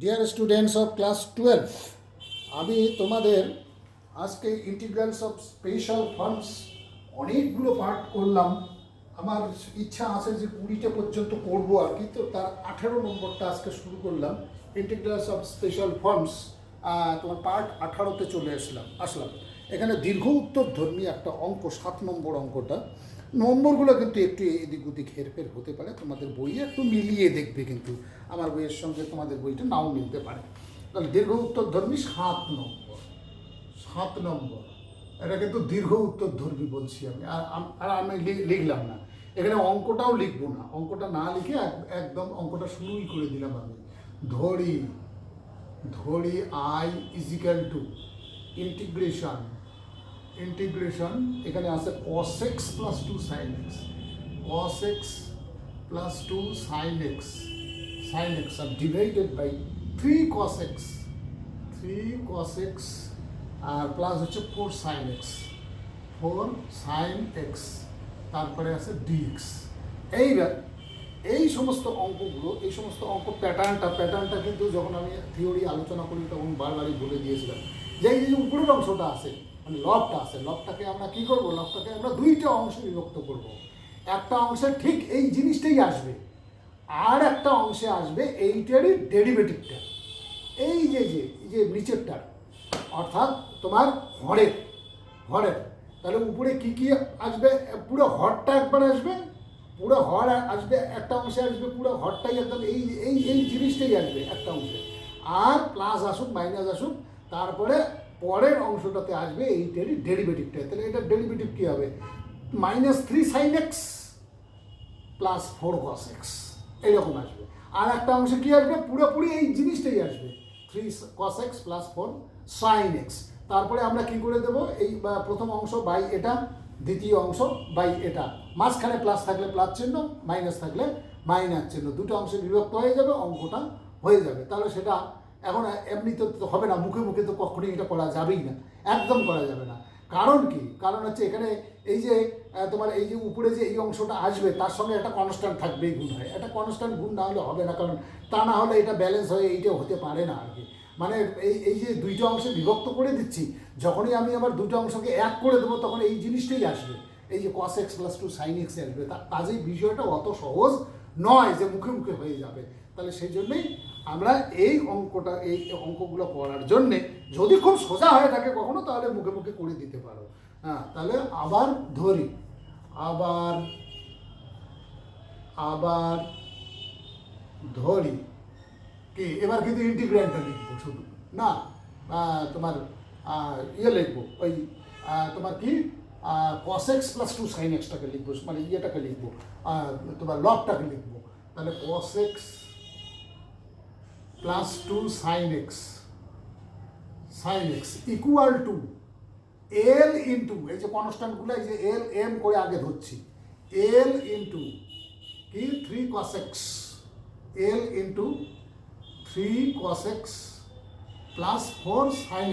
Dear students of class 12, আমি তোমাদের আজকে ইন্টিগ্রালস অফ স্পেশাল ফাংশনস অনেকগুলো পার্ট করলাম। আমার ইচ্ছা আছে যে 20টা পর্যন্ত করবো আর কি, তো তার 18 নম্বরটা আজকে শুরু করলাম। ইন্টিগ্রালস অফ স্পেশাল ফাংশনস তোমার পার্ট 18তে চলে আসলাম। এখানে দীর্ঘ উত্তরধর্মী একটা অঙ্ক, 7 নম্বর অঙ্কটা। নম্বরগুলো কিন্তু একটু এদিক ওদিক হেরফের হতে পারে, তোমাদের বইয়ে একটু মিলিয়ে দেখবে, কিন্তু আমার বইয়ের সঙ্গে তোমাদের বইটা নাও মিলতে পারে। তাহলে দীর্ঘ উত্তরধর্মী 7 নম্বর, এটা কিন্তু দীর্ঘ উত্তরধর্মী বলছি আমি। আর আমি লিখলাম না এখানে, অঙ্কটাও লিখবো না। অঙ্কটা না লিখে একদম অঙ্কটা শুরুই করে দিলাম আমি। ধরি আই ইজিক্যাল টু ইন্টিগ্রেশন এখানে আছে cos x plus 2 sin x, cos x plus 2 sin x আর ডিভাইডেড বাই 3 cos x আর প্লাস হচ্ছে 4 sin x, তারপরে আছে dx। এইবার এই সমস্ত অঙ্কগুলো, এই সমস্ত অঙ্ক প্যাটার্নটা কিন্তু যখন আমি থিওরি আলোচনা করি তখন বারবারই বলে দিয়েছিলাম যে এই যে উপরের অংশটা আছে, মানে লবটা আছে, লবটাকে আমরা কী করবো, লবটাকে আমরা 2টা অংশে বিভক্ত করব। একটা অংশে ঠিক এই জিনিসটাই আসবে, আর একটা অংশে আসবে এইটারই ডেরিভেটিভটা, এই যে নিচেরটা, অর্থাৎ তোমার হরের। তাহলে উপরে কি আসবে, পুরো হরটা একবার আসবে, পুরো হর আসবে, একটা অংশে আসবে পুরো হরটাই, একদম এই এই এই জিনিসটাই আসবে একটা অংশে। আর প্লাস আসুক মাইনাস আসুক, তারপরে পরের অংশটাতে আসবে এইটারই ডেরিভেটিভটা। তাহলে এটার ডেরিভেটিভ কী হবে, -3 sin x plus 4 cos x, এইরকম আসবে। আর একটা অংশে কী আসবে, পুরোপুরি এই জিনিসটাই আসবে, 3 cos x plus 4 sin x। তারপরে আমরা কি করে দেবো, এই প্রথম অংশ বাই এটা, দ্বিতীয় অংশ বাই এটা, মাঝখানে প্লাস থাকলে প্লাস চিহ্ন, মাইনাস থাকলে মাইনাস চিহ্ন, দুটো অংশে বিভক্ত হয়ে যাবে, অঙ্কটা হয়ে যাবে। তাহলে সেটা এখন এমনিতে তো হবে না, মুখে তো কখনোই এটা করা যাবেই না, একদম করা যাবে না। কারণ কি, কারণ হচ্ছে এখানে এই যে তোমার এই যে উপরে যে এই অংশটা আসবে তার সঙ্গে একটা কনস্ট্যান্ট থাকবেই, গুণ হয়, একটা কনস্ট্যান্ট গুণ না হলে হবে না, কারণ তা না হলে এটা ব্যালেন্স হয়ে এইটা হতে পারে না আর কি। মানে এই যে 2টা অংশে বিভক্ত করে দিচ্ছি, যখনই আমি আবার 2টা অংশকে এক করে দেবো তখন এই জিনিসটাই আসবে, এই যে cos x plus 2 sin x আসবে। কাজেই বিষয়টা অত সহজ নয় যে মুখে হয়ে যাবে। তাহলে সেই জন্যই আমরা এই অঙ্কগুলো করার জন্যে, যদি খুব সোজা হয়ে থাকে কখনো, তাহলে মুখে করে দিতে পারো। হ্যাঁ, তাহলে আবার ধরি, আবার ধরি কি, এবার কিন্তু ইন্টিগ্র্যান্ডটা লিখবো শুধু না, তোমার লিখবো ওই তোমার কি cos x প্লাস 2 sin xটাকে লিখবো, মানে ইয়েটাকে লিখবো, তোমার লবটাকে লিখবো। তাহলে cos x plus 2 sin x equal two L into, এই যে কনস্ট্যান্টগুলো, এই যে এল এম করে আগে ধরছি, এল ইন্টু কি 3 cos x, L into 3 cos x plus 4 sin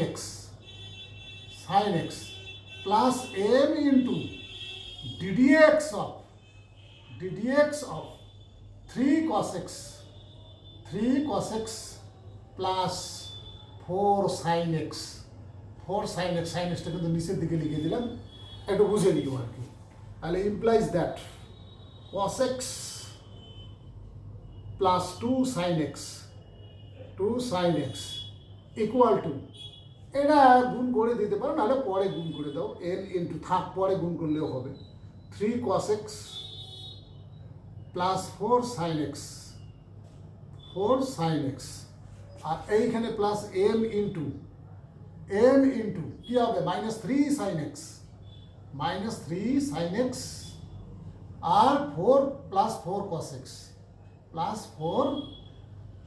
x plus m into ddx of 3 cos x plus 4 sin x, sin xটা কিন্তু নিচের দিকে লিখে দিলাম, একটু বুঝে নিও আর কি। তাহলে implies that cos x plus 2 sin x equal two, এটা গুণ করে দিতে পারো, নাহলে পরে গুণ করে দাও, এল ইন্টু থাক, পরে গুণ করলেও হবে, 3 cos x plus 4 sin x, আর এইখানে প্লাস এম ইন্টু কী হবে, -3 sin x আর 4 প্লাস 4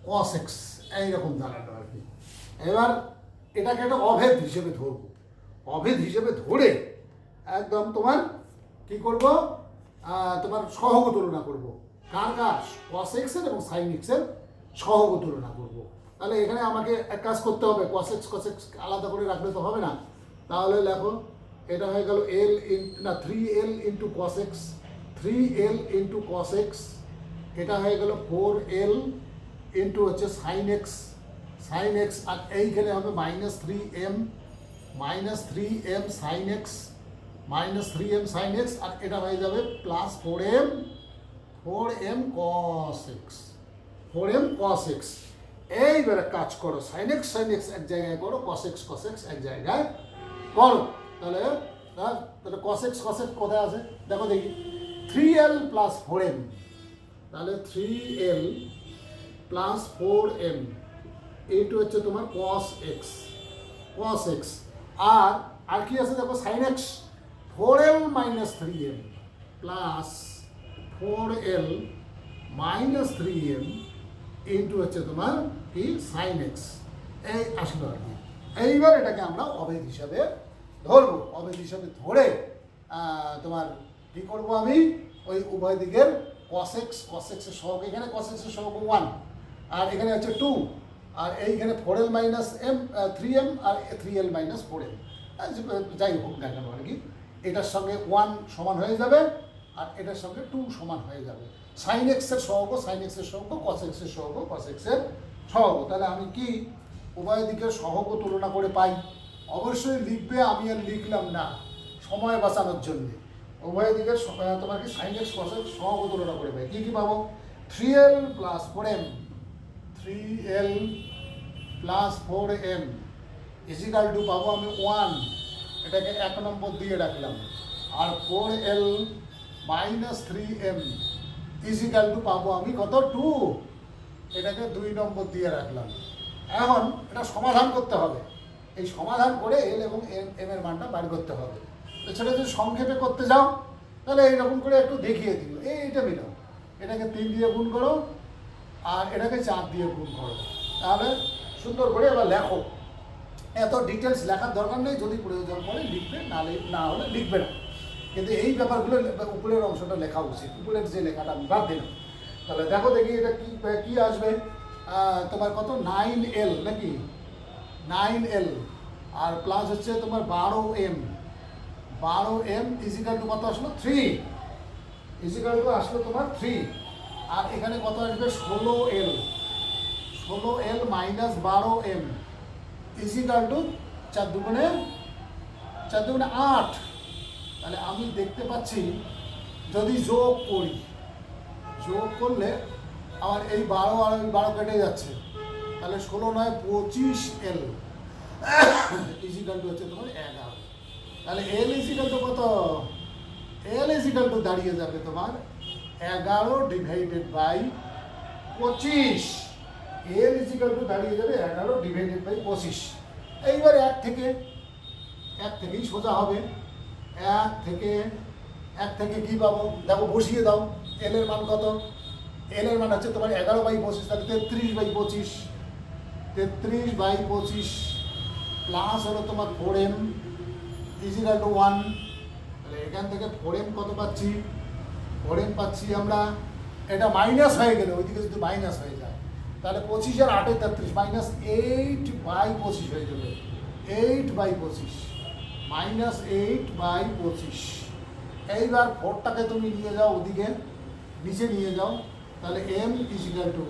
cos x এইরকম দাঁড়ালো আর কি। এবার এটাকে একটা অভেদ হিসেবে ধরবো, অভেদ হিসেবে ধরে একদম তোমার কি করব, তোমার সহগ তুলনা করব, কার cos x এর এবং sin x এর সহগ তুলনা করব। তাহলে এখানে আমাকে এক কাজ করতে হবে, cos x আলাদা করে রাখলে তো হবে না। তাহলে লেখো, এটা হয়ে গেল এল না 3l into cos x, 3l into cos x, এটা হয়ে গেল 4l ইন্টু হচ্ছে sin x সাইন এক্স, আর এইখানে হবে -3m sine x, -3m sine x, আর এটা হয়ে যাবে plus 4m cos x, 4m cos x। এইবারে কাজ করো, সাইন এক্স এক জায়গায় করো, cos x এক জায়গায় করো। তাহলে cos x কোথায় আছে দেখো দেখি, 3l প্লাস 4m, তাহলে 3l প্লাস 4m এইটা হচ্ছে তোমার cos x। আর কি আছে দেখো, sine x 4l minus 3m plus 4l minus 3m into হচ্ছে তোমার কি সাইন এক্স, এই আসলো আর কি। এইবার এটাকে আমরা অভেদ হিসাবে ধরবো, অভেদ হিসাবে ধরে তোমার কি করবো, আমি ওই উভয় দিকের cos x এর সহগ, এখানে cos x এর সহগ 1, আর এখানে হচ্ছে 2, আর এইখানে 4l মাইনাস 3m আর 3l মাইনাস 4m, যাই হোক না কেন আর কি, এটার সঙ্গে 1 সমান হয়ে যাবে আর এটার সঙ্গে 2 সমান হয়ে যাবে। সাইন এক্সের সহগ সাইন এক্সের সহগ, cos এক্সের সহগ cos এক্সের সহগ। তাহলে আমি কি উভয় দিকের সহগ তুলনা করে পাই? অবশ্যই লিখবে, আমি আর লিখলাম না সময় বাঁচানোর জন্য। উভয় দিকের তোমার কি সাইন এক্স cos এক্স সহগ তুলনা করে পাই। কি পাবো, 3l plus 4m, 3l plus 4m is equal two পাবো আমি 1, এটাকে 1 নম্বর দিয়ে রাখলাম, আর 4l minus 3m is equal two পাবো আমি কত, 2, এটাকে 2 নম্বর দিয়ে রাখলাম। এখন এটা সমাধান করতে হবে, এই সমাধান করে এল এবং এম এর মানটা বার করতে হবে। তো সেটা যদি সংক্ষেপে করতে যাও তাহলে এইরকম করে একটু দেখিয়ে দিল, এইটা মিলাও, এটাকে 3 দিয়ে গুণ করো আর এটাকে 4 দিয়ে গুণ করো, তাহলে সুন্দর করে এবার লেখো। এত ডিটেলস লেখার দরকার নেই, যদি প্রয়োজন পড়ে লিখবে, না হলে লিখবে না, কিন্তু এই ব্যাপারগুলো উপরের অংশটা লেখা উচিত, উপরের যে লেখাটা আমি বাদ দিলাম। তাহলে দেখো দেখি এটা কি আসবে, তোমার কত 9l নাকি, 9l আর প্লাস হচ্ছে তোমার 12m ইজিক্যাল টু কত আসলো, 3, ইজিক্যাল টু আসলো তোমার 3, আর এখানে কত আসবে 16l minus 12m is equal two 4 দুগুণে 8। তাহলে আমি দেখতে পাচ্ছি যদি যোগ করলে আমার এই 12 আর 12 কেটে যাচ্ছে, তাহলে 16 নয় 25l ইজিক্যাল টু হচ্ছে তোমার 11। তাহলে l ইজিক্যাল টু কত, l ইজিক্যাল টু দাঁড়িয়ে যাবে তোমার 11 divided by 25, l equal to দাঁড়িয়ে যাবে 11 ডিভাইডেড বাই 25। এইবার এক থেকেই সোজা হবে, এক থেকে কি পাবো দেখো, বসিয়ে দাও, এল এর মান কত, এল এর মান হচ্ছে তোমার 11/25, তাহলে 33/25, 33/25 প্লাস হলো তোমার 4m ইজিক্যাল টু 1। তাহলে এখান থেকে 4m কত পাচ্ছি, 4m পাচ্ছি আমরা, এটা মাইনাস হয়ে গেলে ওইদিকে যদি মাইনাস হয়ে যায় তাহলে 25 আর 8 33 মাইনাস 8/25 হয়ে যাবে, 8/25 মাইনাস 8/25। এইবার 4টাকে তুমি নিয়ে যাও ওদিকে নিচে নিয়ে যাও, তাহলে m ইজিক্যাল টু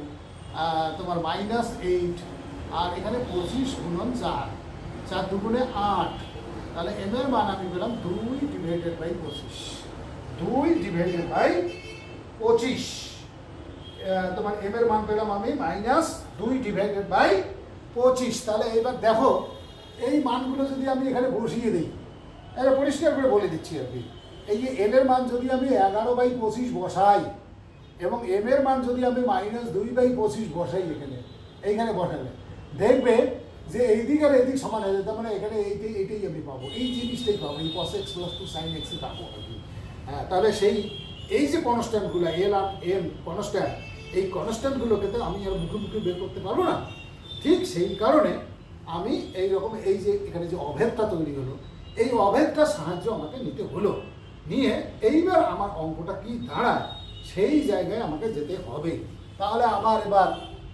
তোমার -8, আর এখানে 25 গুণন 4, 4 দুগুণে 8, তাহলে m এর মান আমি পেলাম 2 ডিভাইডেড বাই 25, 2 ডিভাইডেড বাই 25। তোমার m এর মান পেলাম আমি -2 ডিভাইডেড বাই 25। তাহলে এবার দেখো এই মানগুলো যদি আমি এখানে বসিয়ে দিই, এটা পরিষ্কার করে বলে দিচ্ছি আর কি, এই যে এল এর মান যদি আমি 11/25 বসাই এবং এম এর মান যদি আমি -2/25 বসাই এইখানে বসালে দেখবে যে এই দিক আর এই দিক সমান হয়ে যায়, তার মানে এখানে এইটাই আমি পাবো, এই জিনিসটাই পাবো, এই cos x + 2 sin x পাবো আর কি। হ্যাঁ, তাহলে এই যে কনস্ট্যান্টগুলো এল আর এম কনস্ট্যান্ট, এই কনস্ট্যান্টগুলোকে তো আমি আর মুখে বের করতে পারবো না। ঠিক সেই কারণে আমি এইরকম এই যে এখানে যে অভেদটা তৈরি হলো, এই অভেদটার সাহায্য আমাকে নিতে হলো, নিয়ে এইবার আমার অঙ্কটা কি দাঁড়ায় সেই জায়গায় আমাকে যেতে হবে। তাহলে আমার এবার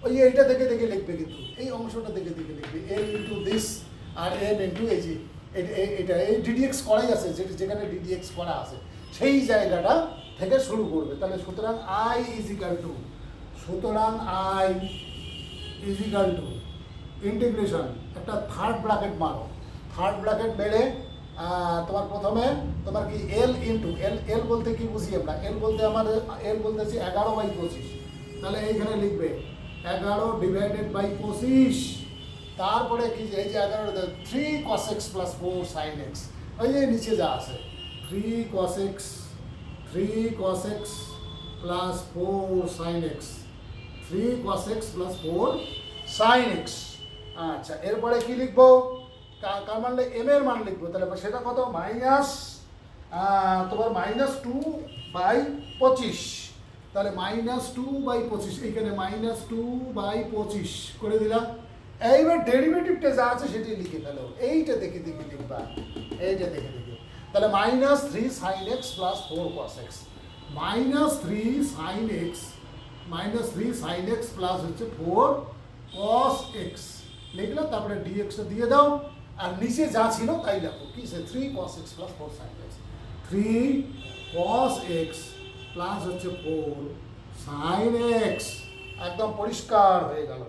ওই এইটা দেখে লিখবে, কিন্তু এই অংশটা দেখে লিখবে, এল ইন্টু দিস আর এম ইন্টু এই যে এটা এই ডিডিএক্স করাই আছে, যেখানে ডিডিএক্স করা আছে সেই জায়গাটা থেকে শুরু করবে। তাহলে সুতরাং আই ইজিক্যাল টু ইন্টিগ্রেশন একটা থার্ড ব্র্যাকেট মারো, থার্ড ব্র্যাকেট মেরে তোমার প্রথমে তোমার কি এল ইন্টু এল, এল বলতে কি বুঝি আমরা, এল বলতে আমাদের এল বলতে হচ্ছে 11/25, তাহলে এইখানে লিখবে 11 ডিভাইডেড বাই 25, তারপরে কি এই যে 11 3 cos x plus 4 sin x, ওই যে নিচে যা আছে 3 cos x plus 4 sin x, 3 cos x plus 4 sin x। আচ্ছা, এরপরে কি লিখবো, কার মান এম এর মান লিখবো, তাহলে সেটা কত, মাইনাস তোমার -2/25, তাহলে -2/25, এইখানে -2/25 করে দিলাম। এইবার ডেরিভেটিভটা যা আছে সেটি লিখে ফেলো, এইটা দেখে দেখে লিখবা, এইটা দেখে দেখে, তাহলে -3 sin x plus 4 cos x, -3 sin x plus হচ্ছে 4 cos x লিখলাম, তারপরে ডিএক্সটা দিয়ে দাও, আর নিচে যা ছিল তাই লেখো, কি সে 3 cos x plus 4 sin x, 3 cos x plus হচ্ছে 4 sin x, একদম পরিষ্কার হয়ে গেল,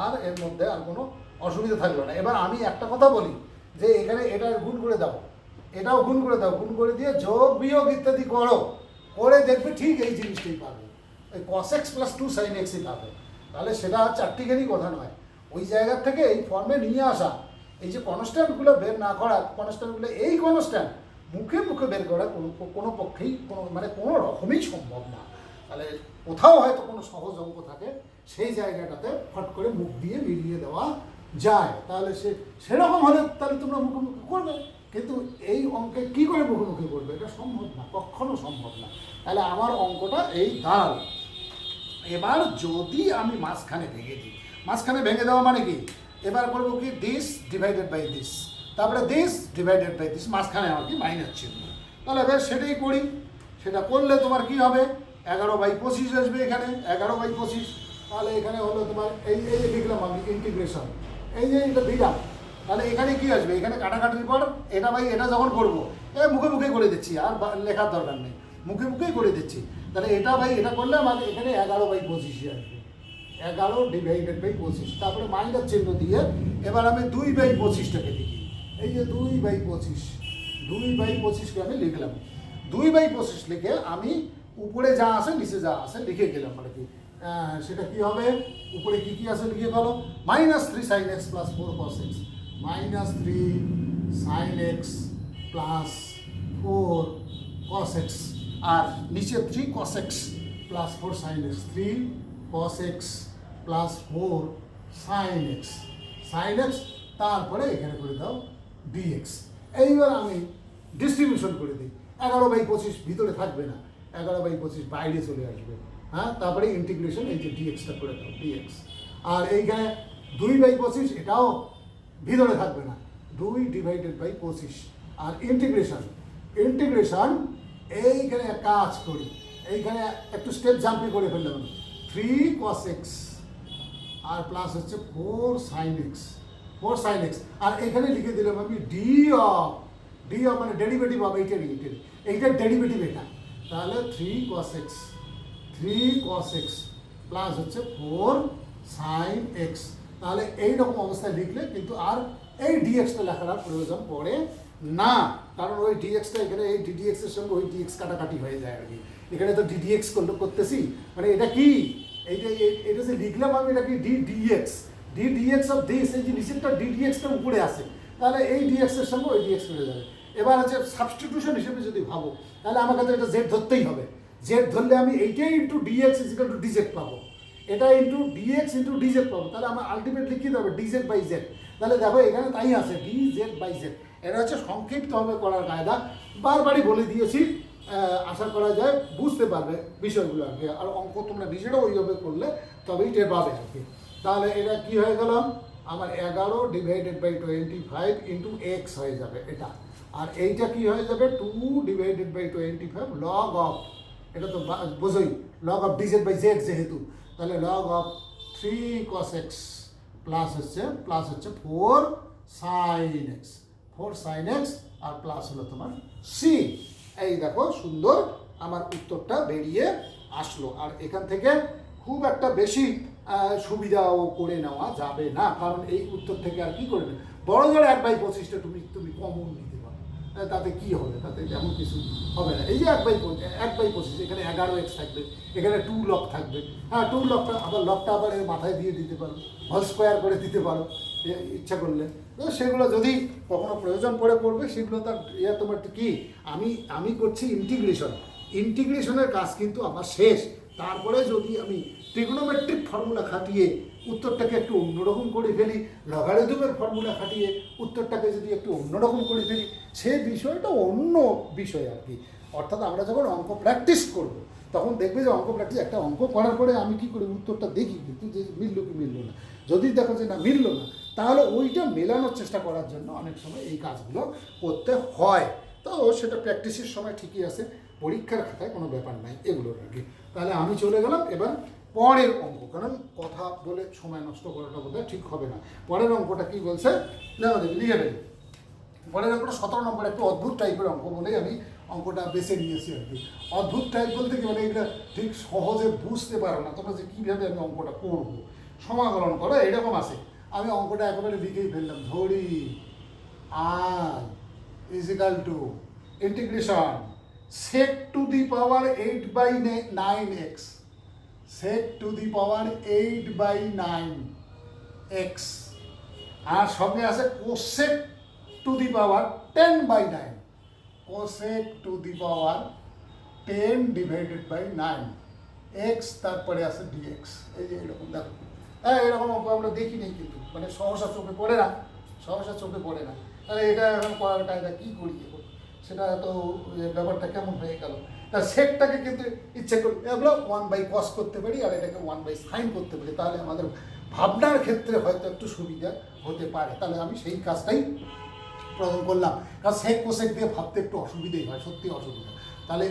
আর এর মধ্যে আর কোনো অসুবিধা থাকলো না। এবার আমি একটা কথা বলি যে এখানে এটা গুণ করে দাও, এটাও গুণ করে দাও, গুণ করে দিয়ে যোগ বিয়োগ ইত্যাদি করো, করে দেখবে ঠিক এই জিনিসটাই পাবে, ওই cos x plus 2 sin x ই পাবে। তাহলে সেটা চারটিখানি কথা নয়, ওই জায়গার থেকে এই ফর্মে নিয়ে আসা, এই যে কনস্ট্যান্টগুলো বের না করা, কনস্ট্যান্টগুলো এই কনস্ট্যান্ট মুখে মুখে বের করা কোনো পক্ষেই কোনো রকমই সম্ভব না। তাহলে কোথাও হয়তো কোনো সহজ অঙ্ক থাকে, সেই জায়গাটাতে ফট করে মুখ দিয়ে মিলিয়ে দেওয়া যায়, তাহলে সেরকম হলে তাহলে তোমরা মুখোমুখি করবে, কিন্তু এই অঙ্কে কি করে মুখোমুখি করবে, এটা সম্ভব না, কখনো সম্ভব না। তাহলে আমার অঙ্কটা এই দাঁড়াল। এবার যদি আমি মাঝখানে ভেঙে দিই, মাঝখানে ভেঙে দেওয়া মানে কি, এবার করবো কি দিস ডিভাইডেড বাই দিস, তারপরে দিস ডিভাইডেড বাই দিস, মাঝখানে আমার কি মাইনাস চিহ্ন, তাহলে এবার সেটাই করি। সেটা করলে তোমার কি হবে, 11/25 আসবে এখানে, 11/25, তাহলে এখানে হলো তোমার এই যে লিখলাম আমি ইন্টিগ্রেশন, এই যে এটা দিলাম, তাহলে এখানে কি আসবে, এখানে কাটাকাটির পর এটা বাই এটা যখন করবো, মুখে মুখে করে দিচ্ছি, আর লেখার দরকার নেই, মুখে মুখেই করে দিচ্ছি, তাহলে এটা বাই এটা করলে আমাকে এখানে 11/25 আসবে, 11 ডিভাইডেড বাই 25, তারপরে মাইনাস চিহ্ন দিয়ে এবার আমি 2/25টাকে লিখি, এই যে 2/25কে আমি লিখলাম, 2/25 লিখে আমি উপরে যা আছে নিচে যা আছে লিখে গেলাম, মানে কি সেটা কি হবে, উপরে কি কি আছে লিখে ফেলো, -3 sin x plus 4 cos x, -3 sin x plus 4 cos x, আর নিচে 3 cos x plus 4 sin x, 3 cos x plus 4 sin x, তারপরে এখানে করে দাও dx। এইবার আমি ডিস্ট্রিবিউশন করে দিই, 11/25 ভিতরে থাকবে না, 11/25 বাইরে চলে আসবে, হ্যাঁ, তারপরে ইন্টিগ্রেশন এই যে ডিএক্সটা করে দাও, ডিএক্স, আর এইখানে 2/25 এটাও ভিতরে থাকবে না, 2 ডিভাইডেড বাই 25, আর ইন্টিগ্রেশন এইখানে কাজ করি, এইখানে একটু স্টেপ জাম্পি করে ফেললাম, 3 cos x আর প্লাস হচ্ছে 4 sin x, আর এখানে লিখে দিলাম আমি ডি অফ মানে ডেরিভেটিভ অফ এইটার ডেরিভেটিভ এটা, তাহলে 3 cos x প্লাস হচ্ছে 4 sin x, তাহলে এইরকম অবস্থায় লিখলে কিন্তু আর এই ডিএক্সটা লেখার আর প্রয়োজন পড়ে না, কারণ ওই ডিএক্সটা এখানে এই ডিডিএক্স এর সঙ্গে ওই ডিএক্স কাটাকাটি হয়ে যায় আর কি, এখানে তো ডিডিএক্স করতেছি, মানে এটা কি, এটা যে লিখলাম আমি, এটা কি ডিডিএক্স অফ দিস, এই যে নিচেরটা ডিডিএক্সটা উপরে আসে, তাহলে এই ডিএক্স এর সঙ্গে ওই ডিএক্স মিলে যাবে। এবার হচ্ছে সাবস্টিটিউশন হিসেবে যদি ভাবো, তাহলে আমাকে তো এটা জেড ধরতেই হবে, জেড ধরলে আমি এইটাই into dx equal to dz পাবো, এটা ইন্টু ডিএক্স ইন্টু ডিজেড পাবো, তাহলে আমার আলটিমেটলি কী হবে, ডিজেড বাই জেড, তাহলে দেখো এখানে তাই আছে dz/z, এটা হচ্ছে সংক্ষিপ্তভাবে করার কায়দা, বারবারই বলে দিয়েছি, আশা করা যায় বুঝতে পারবে বিষয়গুলো আর কি, আর অঙ্ক তোমরা নিজেরাও ওইভাবে করলে তবেই টের পাবে আর কি। তাহলে এটা কি হয়ে গেল, আমার 11 ডিভাইডেড বাই 25 ইন্টু এক্স হয়ে যাবে এটা, আর এইটা কি হয়ে যাবে 2 ডিভাইডেড বাই 25 লগ অফ, এটা তো বোঝোই, লগ অফ dz/z যেহেতু, তাহলে log of 3 cos x plus হচ্ছে 4 sin x, আর প্লাস হলো তোমার সি। এই দেখো সুন্দর আমার উত্তরটা বেরিয়ে আসলো, আর এখান থেকে খুব একটা বেশি সুবিধাও করে নেওয়া যাবে না, কারণ এই উত্তর থেকে আর কি করবে, বড় জোর 1/25টা তুমি কমন নিতে পারো, তাতে কি হবে, তাতে তেমন কিছু হবে না। এই যে 1/25, এখানে 11x থাকবে, এখানে 2 লক থাকবে, হ্যাঁ 2 লকটা আবার আবার এর মাথায় দিয়ে দিতে পারো, হোল স্কোয়ার করে দিতে পারো ইচ্ছা করলে। তো সেগুলো যদি কখনো প্রয়োজন পড়ে পড়বে, সেগুলো তার তোমার কি, আমি করছি ইন্টিগ্রেশনের কাজ কিন্তু আমার শেষ। তারপরে যদি আমি ট্রিগোনোমেট্রিক ফর্মুলা খাটিয়ে উত্তরটাকে একটু অন্যরকম করে ফেলি, লগারিদমের ফর্মুলা খাটিয়ে উত্তরটাকে যদি একটু অন্যরকম করে ফেলি, সে বিষয়টা অন্য বিষয় আর কি। অর্থাৎ আমরা যখন অঙ্ক প্র্যাকটিস করব, তখন দেখবে যে অঙ্ক প্র্যাকটিস, একটা অঙ্ক করার পরে আমি কি করি, উত্তরটা দেখি কিন্তু যে মিলল কি মিলল না। যদি দেখো যে না মিলল না, তাহলে ওইটা মেলানোর চেষ্টা করার জন্য অনেক সময় এই কাজগুলো করতে হয়। তো সেটা প্র্যাকটিসের সময় ঠিকই আছে, পরীক্ষার খাতায় কোনো ব্যাপার নাই এগুলোর আর কি। তাহলে আমি চলে গেলাম এবার পরের অঙ্ক, কারণ কথা বলে সময় নষ্ট করাটা বোধহয় ঠিক হবে না। পরের অঙ্কটা কি বলছে, লিখে নেই। পরের অঙ্কটা 17 নম্বর, একটু অদ্ভুত টাইপের অঙ্ক বলেই আমি অঙ্কটা বেছে নিয়েছি আর কি। অদ্ভুত টাইপ বলতে কি, মানে এটা ঠিক সহজে বুঝতে পারো না তোমরা যে কীভাবে আমি অঙ্কটা করবো, সমাকলন করো এরকম আছে। আমি অঙ্কটা একেবারে লিখেই ফেললাম, ধরি আর is equal to integration sec to the power 8/9x, sec to the power 8/9x, আর সঙ্গে আছে cosec to the power 10/9, cosec to the power 10 divided by 9 x, তারপরে আছে dx। এই যে এরকম দেখো, এরকম অঙ্ক আমরা দেখি নেই কিন্তু, মানে সহসা চোখে পড়ে না, তাহলে এটা এখন করার কায়দা কী করি, সেটা তো ব্যাপারটা কেমন হয়ে গেল। তা সেটটাকে কিন্তু ইচ্ছে করি এগুলো 1/cos করতে পারি, আর এটাকে 1/sin করতে পারি, তাহলে আমাদের ভাবনার ক্ষেত্রে হয়তো একটু সুবিধা হতে পারে। তাহলে আমি সেই কাজটাই প্রথম করলাম, কারণ সেক কোসেক দিয়ে ভাবতে একটু অসুবিধেই হয়, সত্যি অসুবিধা। তাহলে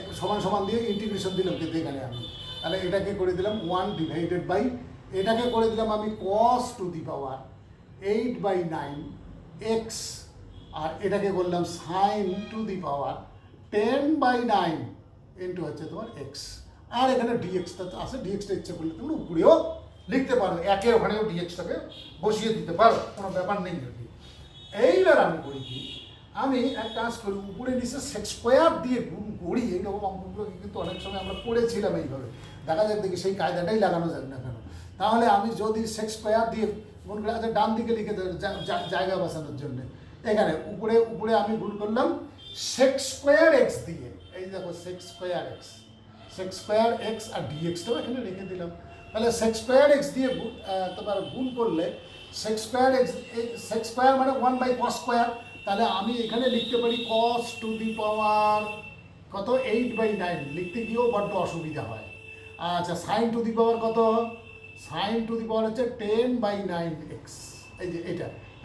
সমান দিয়ে ইন্টিগ্রেশন দিলাম কিন্তু এখানে আমি, তাহলে এটাকে করে দিলাম 1 ডিভাইডেড বাই, এটাকে করে দিলাম আমি cos to the power 8/9x, আর এটাকে করলাম sin to the power 10/9 into হচ্ছে তোমার x, আর এখানে dxটা আছে, dxটা ইচ্ছে করলে তুমি উপরেও লিখতে পারো, একের ওখানেও dxটাকে বসিয়ে দিতে পারো, কোনো ব্যাপার নেই আর কি। এইবার আমি করি কি, আমি এক কাজ করি, উপরে নিচে সেক স্কোয়ার দিয়ে গুণ করি। এইরকম অঙ্কগুলো কিন্তু অনেক সময় আমরা পড়েছিলাম এইভাবে, দেখা যাক দেখি সেই কায়দাটাই লাগানো যাক না কেন। তাহলে আমি যদি সেক স্কোয়ার দিয়ে গুণ করে, আচ্ছা ডান দিকে লিখে দেবো জায়গা বাঁচানোর জন্য, এখানে উপরে আমি গুণ করলাম সেক স্কোয়ার এক্স দিয়ে, এই দেখো সেক স্কোয়ার এক্স আর ডিএক্সটাও এখানে রেখে দিলাম। তাহলে সেক স্কোয়ার এক্স দিয়ে তোমার গুণ করলে সেক স্কোয়ার মানে 1/cos স্কোয়ার, তাহলে আমি এখানে লিখতে পারি cos to the power কত 8/9, লিখতে গিয়েও বড্ড অসুবিধা হয়। আচ্ছা sin to the power কত, sin to the power হচ্ছে 10/9x, এই যে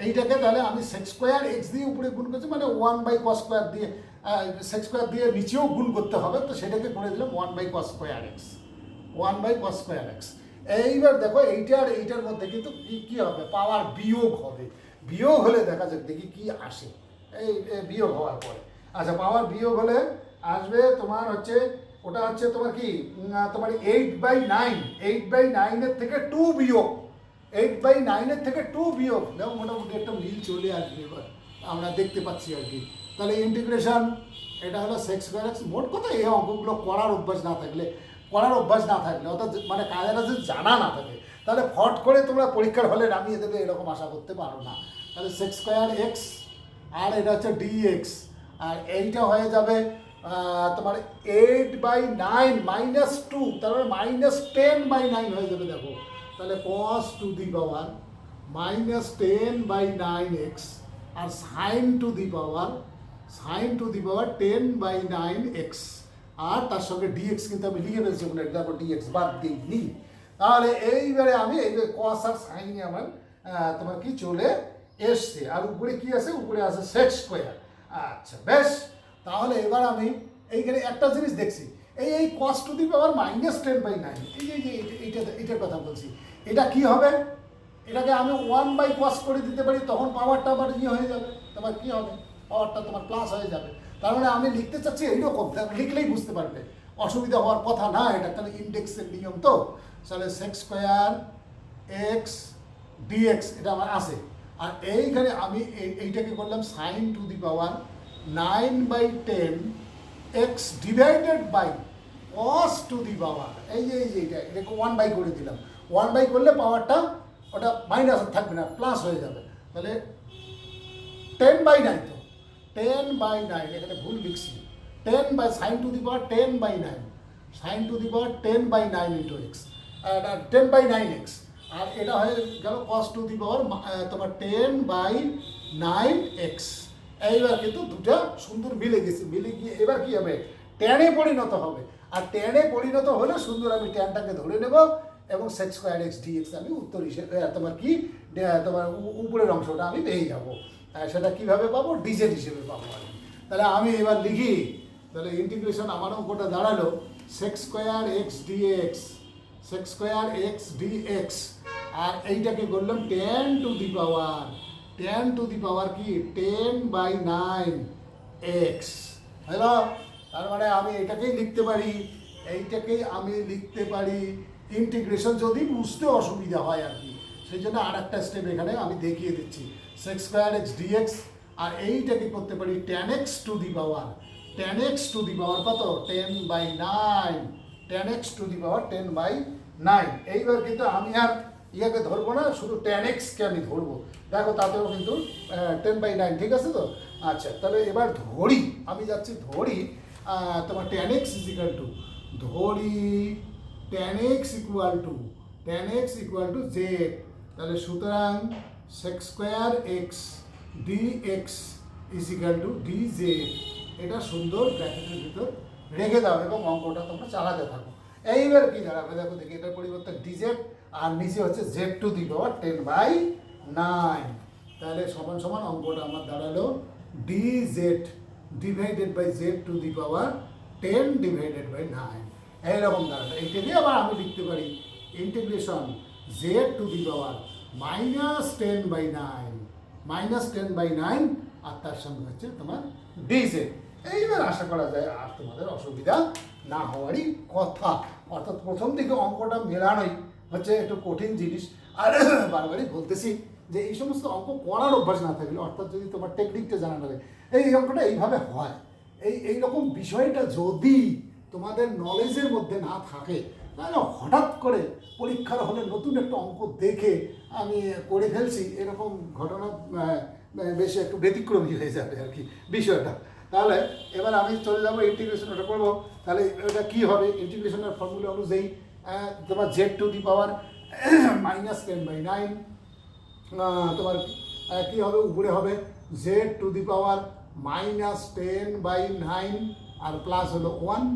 এইটাকে তাহলে আমি সেক স্কোয়ার এক্স দিয়ে উপরে গুণ করছি, মানে 1/cos স্কোয়ার দিয়ে, সেক স্কোয়ার দিয়ে নিচেও গুণ করতে হবে, তো সেটাকে করে দিলাম 1/cos স্কোয়ার এক্স। এইবার দেখো এইটা আর এইটার মধ্যে কিন্তু কি হবে, পাওয়ার বিয়োগ হবে, বিয়োগ হলে দেখা যাক দেখি কি আসে। এই বিয়োগ হওয়ার পরে, আচ্ছা পাওয়ার বিয়োগ হলে আসবে তোমার হচ্ছে, ওটা হচ্ছে তোমার কি, তোমার 8/9 থেকে 2 বিয়োগ, 8/9 থেকে 2 বিয়োগ, দেখো মোটামুটি একটা মিল চলে আসবে এবার আমরা দেখতে পাচ্ছি আর কি। তাহলে ইন্টিগ্রেশন, এটা হলো সেক স্কোয়ার এক্স। মোট কথা এই অঙ্কগুলো করার অভ্যাস না থাকলে, অর্থাৎ মানে কায়দাটা যদি জানা না থাকে, তাহলে ফট করে তোমরা পরীক্ষার হলে নামিয়ে দেবে এরকম আশা করতে পারো না। তাহলে সেক স্কোয়ার এক্স, আর এটা হচ্ছে ডিএক্স, আর এইটা হয়ে যাবে তোমার 8/9 - 2, তারপরে -10/9 হয়ে যাবে দেখো। তাহলে cos to the power -10/9x, R sin to the power 10/9x, আর তার সঙ্গে dx কিন্তু আমি লিখে ফেলছি, ওখানে দেখো dx বাদ দিইনি। তাহলে এইবারে আমি এই cos আর sin আমার তোমার কি চলে এসছে, আর উপরে কি আছে, উপরে আছে সেক স্কোয়ার। আচ্ছা বেশ, তাহলে এবার আমি এইখানে একটা জিনিস দেখছি, এই cos to the power -10/9, এইটার কথা বলছি, এটা কি হবে, এটাকে আমি 1/cos করে দিতে পারি, তখন পাওয়ারটা আবার হয়ে যাবে, তোমার কি হবে, পাওয়ারটা তোমার প্লাস হয়ে যাবে। তার মানে আমি লিখতে চাচ্ছি এইরকম, লিখলেই বুঝতে পারবে, অসুবিধা হওয়ার কথা না এটা, তাহলে ইন্ডেক্সের নিয়ম তো। তাহলে সেক স্কোয়ার এক্স ডিএক্স এটা আমার আছে। আর এইখানে আমি এইটাকে করলাম sine to the power 9/10 x divided by cos to the power এই যে এটাকে 1/, করে দিলাম। 1/, করলে পাওয়ারটা ওটা মাইনাস থাকবে না, প্লাস হয়ে যাবে। তাহলে 10/9, তো 10/9 এখানে ভুল লিখছি। 10 sine to the power 10/9, sine to the power 10/9 into x, 10/9 x. আর এটা হয়ে গেল কস টু দি পাওয়ার তোমার 10/9 এক্স। এইবার কিন্তু দুটা সুন্দর মিলে গেছে, মিলে গিয়ে এবার কি হবে, ট্যানে পরিণত হবে। আর ট্যানে পরিণত হলে সুন্দর আমি ট্যানটাকে ধরে নেব এবং সেক স্কোয়ার এক্স ডিএক্স আমি উত্তর হিসেবে তোমার কি তোমার উপরের অংশটা আমি পেয়ে যাবো। সেটা কীভাবে পাবো, ডিজেড হিসেবে পাবো আর কি। তাহলে আমি এবার লিখি, তাহলে ইন্টিগ্রেশন আমার অঙ্কটা দাঁড়ালো sec square x dx, sec square x dx. আর এইটাকে করলাম 10 to the power, 10 to the পাওয়ার কি 10/9 এক্স। হ্যালো, তার মানে আমি এটাকেই লিখতে পারি, এইটাকেই আমি লিখতে পারি ইন্টিগ্রেশন যদি বুঝতে অসুবিধা হয় আর কি। সেই জন্য আর একটা স্টেপ এখানে আমি দেখিয়ে দিচ্ছি, সেক স্কোয়ার এক্স ডিএক্স। আর এইটাকে করতে পারি tan x to the power, tan x to the power কত 10/9, tan x to the power 10/9। এইবার কিন্তু আমি আর ইয়াকে ধরবো না, শুধু tan x কে আমি ধরবো। দেখো তাতেও কিন্তু 10/9, ঠিক আছে তো। আচ্ছা, তাহলে এবার ধরি, আমি যাচ্ছি ধরি তোমার tan x ইকুয়াল টু, ধরি tan x equal to, tan x equal to z। তাহলে সুতরাং sec square x dx is equal to dz. এটা সুন্দর ব্র্যাকেটের ভিতর রেখে দাও এবং অঙ্কটা তোমরা চালাতে থাকো। এইবার কি দাঁড়াবে দেখো দেখি, এটার পরিবর্তে ডিজেড আর নিচে হচ্ছে জেড টু দি পাওয়ার 10/9। তাহলে সমান সমান অঙ্কটা আমার দাঁড়ালো dz divided by Z to the power 10/9। এইরকম দাঁড়ালো। এইটাকে আবার আমি লিখতে পারি integration z to the power -10/9, -10/9, আর তার সঙ্গে হচ্ছে তোমার ডিজেড। এইবার আশা করা যায় আর তোমাদের অসুবিধা না হওয়ারই কথা। অর্থাৎ প্রথম দিকে অঙ্কটা মেলানোই হচ্ছে একটু কঠিন জিনিস। আর বারবারই বলতেছি যে এই সমস্ত অঙ্ক করার অভ্যাস না থাকলে, অর্থাৎ যদি তোমার টেকনিকটা জানা থাকে, এই অঙ্কটা এইভাবে হয়, এইরকম বিষয়টা যদি তোমাদের নলেজের মধ্যে না থাকে, তাহলে হঠাৎ করে পরীক্ষার হলে নতুন একটা অঙ্ক দেখে আমি করে ফেলছি, এরকম ঘটনা বেশি একটু ব্যতিক্রমী হয়ে যাবে আর কি বিষয়টা। তাহলে এবার আমি চলে যাবো ইন্টিগ্রেশন, ওটা করবো। তাহলে এটা কী হবে, ইন্টিগ্রেশনের ফর্মুলা অনুযায়ী তোমার জেড টু দি পাওয়ার -10/9, তোমার কী হবে, উপরে হবে জেড টু দি পাওয়ার -10/9 আর প্লাস হলো 1,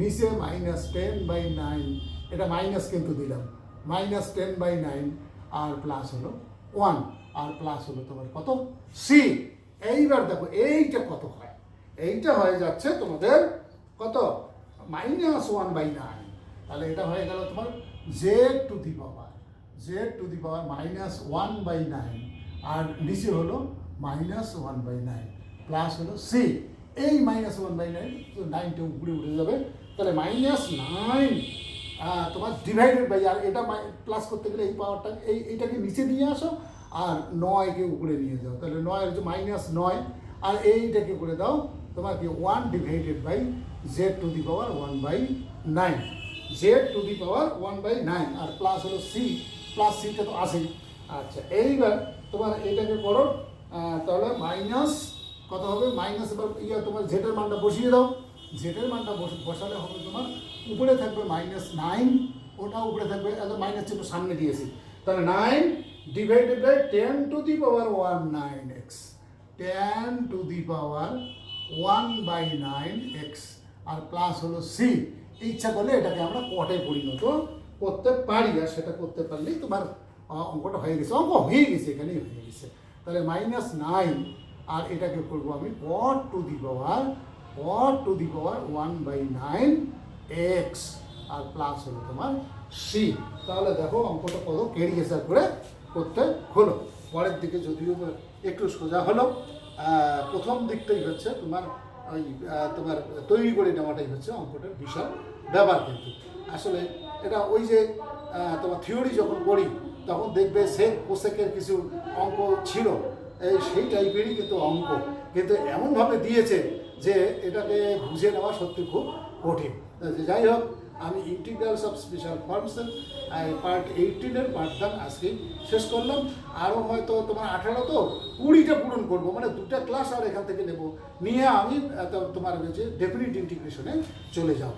নিচে -10/9, এটা মাইনাস কিন্তু দিলাম, -10/9 আর প্লাস হলো 1, আর প্লাস হলো তোমার কত সি। এইবার দেখো এইটা কত হয়, এইটা হয়ে যাচ্ছে তোমাদের কত -1/9। তাহলে এটা হয়ে গেল তোমার z to the power, z to the power -1/9 আর নিচে হলো -1/9 প্লাস হলো সি। এই -1/9 তো 9টা উপরে উঠে যাবে। তাহলে -9 তোমার ডিভাইডেড বাই, আর এটা প্লাস করতে গেলে এই পাওয়ারটা এইটাকে নিচে নিয়ে আসো আর 9কে উপরে নিয়ে যাও। তাহলে 9 হচ্ছে -9 আর এইটাকে করে দাও তোমার কি 1 divided by Z to the power 1/9, Z to the power 1/9 আর প্লাস হলো সি, প্লাস সিটা তো আসেই। আচ্ছা, এইবার তোমার এইটাকে করো, তাহলে মাইনাস কত হবে, মাইনাস এবার তোমার জেটের মানটা বসিয়ে দাও। জেটের মানটা বসালে হবে তোমার উপরে থাকবে -9, ওটা উপরে থাকবে, মাইনাস চিহ্ন সামনে দিয়েছি। তাহলে 9 divided by 10 to the power 19x, 10 to the power 1/9x আর প্লাস হলো সি। ইচ্ছা করলে এটাকে আমরা কটে পরিণত করতে পারি, আর সেটা করতে পারলেই তোমার অঙ্কটা হয়ে গেছে, অঙ্ক হয়ে গেছে, এখানেই হয়ে গেছে। তাহলে -9 আর এটাকে করবো আমি cot to the power 1/9x আর প্লাস হলো তোমার সি। তাহলে দেখো অঙ্কটা কত ক্যারিয়েসার করে করতে হলো। পরের দিকে যদিও একটু সোজা হলো, প্রথম দিকটাই হচ্ছে তোমার ওই তোমার তৈরি করে নেওয়াটাই হচ্ছে অঙ্কটার বিশাল ব্যাপার। কিন্তু আসলে এটা ওই যে তোমার থিওরি যখন পড়ি তখন দেখবে সেক কোসেকের কিছু অঙ্ক ছিল, সেই টাইপেরই কিন্তু অঙ্ক, কিন্তু এমনভাবে দিয়েছে যে এটাকে বুঝে নেওয়া সত্যি খুব কঠিন। যাই হোক, আমি integrals of special function part 18-এর পাঠদান আজকেই শেষ করলাম। আরও হয়তো তোমার 18 তো 20টা পূরণ করবো, মানে 2টা ক্লাস আর এখান থেকে নেব, নিয়ে আমি তোমার হচ্ছে ডেফিনিট ইন্টিগ্রেশনে চলে যাব।